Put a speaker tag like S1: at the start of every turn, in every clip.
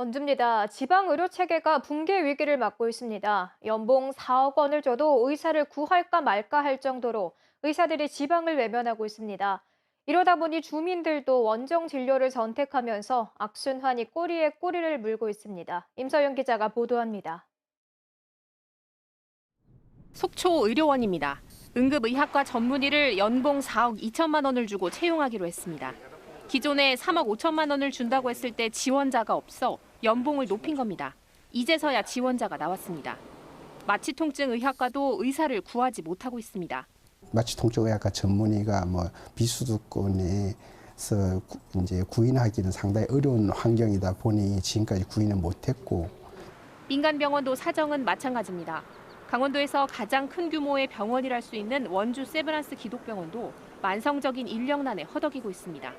S1: 원주입니다. 지방 의료 체계가 붕괴 위기를 맞고 있습니다. 연봉 4억 원을 줘도 의사를 구할까 말까 할 정도로 의사들이 지방을 외면하고 있습니다. 이러다 보니 주민들도 원정 진료를 선택하면서 악순환이 꼬리에 꼬리를 물고 있습니다. 임서영 기자가 보도합니다.
S2: 속초 의료원입니다. 응급의학과 전문의를 연봉 4억 2천만 원을 주고 채용하기로 했습니다. 기존에 3억 5천만 원을 준다고 했을 때 지원자가 없어 연봉을 높인 겁니다. 이제서야 지원자가 나왔습니다. 마취통증 의학과도 의사를 구하지 못하고 있습니다.
S3: 마취통증의학과 전문의가 비수도권에서 이제 구인하기는 상당히 어려운 환경이다 보니 지금까지 구인을 못했고.
S2: 민간 병원도 사정은 마찬가지입니다. 강원도에서 가장 큰 규모의 병원이랄 수 있는 원주 세브란스 기독병원도 만성적인 인력난에 허덕이고 있습니다.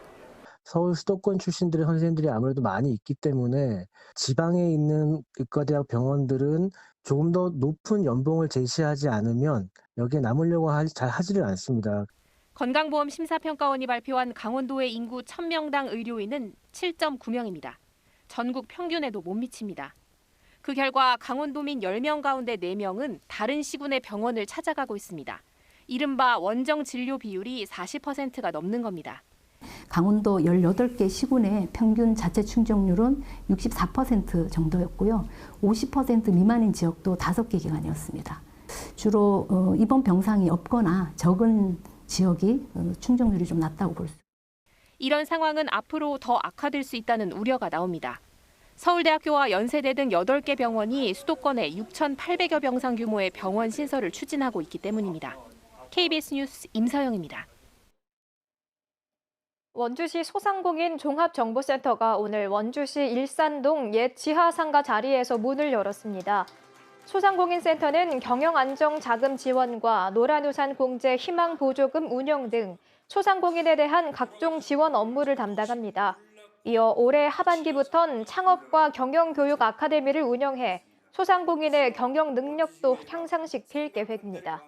S4: 서울 수도권 출신들의 선생님들이 아무래도 많이 있기 때문에 지방에 있는 의과대학 병원들은 조금 더 높은 연봉을 제시하지 않으면 여기에 남으려고 잘 하지를 않습니다.
S2: 건강보험 심사평가원이 발표한 강원도의 인구 1000명당 의료인은 7.9명입니다. 전국 평균에도 못 미칩니다. 그 결과 강원도민 10명 가운데 4명은 다른 시군의 병원을 찾아가고 있습니다. 이른바 원정 진료 비율이 40%가 넘는 겁니다.
S5: 강원도 18개 시군의 평균 자체 충족률은 64% 정도였고요. 50% 미만인 지역도 5개 기관이었습니다. 주로 입원 병상이 없거나 적은 지역이 충족률이 좀 낮다고 볼 수 있습니다.
S2: 이런 상황은 앞으로 더 악화될 수 있다는 우려가 나옵니다. 서울대학교와 연세대 등 8개 병원이 수도권에 6,800여 병상 규모의 병원 신설을 추진하고 있기 때문입니다. KBS 뉴스 임서영입니다.
S1: 원주시 소상공인 종합정보센터가 오늘 원주시 일산동 옛 지하상가 자리에서 문을 열었습니다. 소상공인센터는 경영안정자금 지원과 노란우산 공제 희망보조금 운영 등 소상공인에 대한 각종 지원 업무를 담당합니다. 이어 올해 하반기부턴 창업과 경영교육 아카데미를 운영해 소상공인의 경영 능력도 향상시킬 계획입니다.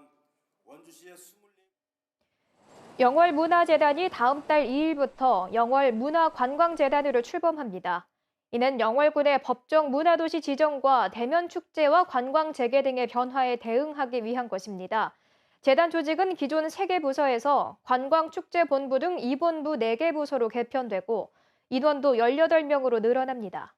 S1: 영월문화재단이 다음 달 2일부터 영월문화관광재단으로 출범합니다. 이는 영월군의 법정 문화도시 지정과 대면축제와 관광재개 등의 변화에 대응하기 위한 것입니다. 재단 조직은 기존 3개 부서에서 관광축제본부 등 2본부 4개 부서로 개편되고 인원도 18명으로 늘어납니다.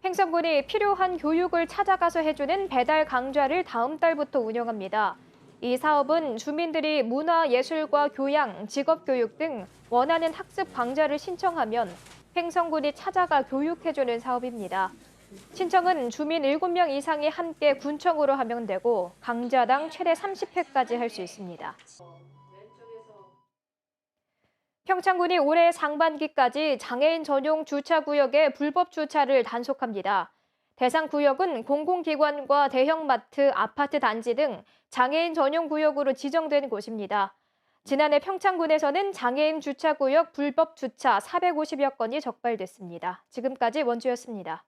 S1: 행성군이 필요한 교육을 찾아가서 해주는 배달 강좌를 다음 달부터 운영합니다. 이 사업은 주민들이 문화, 예술과 교양, 직업교육 등 원하는 학습 강좌를 신청하면 행성군이 찾아가 교육해주는 사업입니다. 신청은 주민 7명 이상이 함께 군청으로 하면 되고 강좌당 최대 30회까지 할 수 있습니다. 평창군이 올해 상반기까지 장애인 전용 주차구역의 불법 주차를 단속합니다. 대상 구역은 공공기관과 대형마트, 아파트 단지 등 장애인 전용 구역으로 지정된 곳입니다. 지난해 평창군에서는 장애인 주차구역 불법 주차 450여 건이 적발됐습니다. 지금까지 원주였습니다.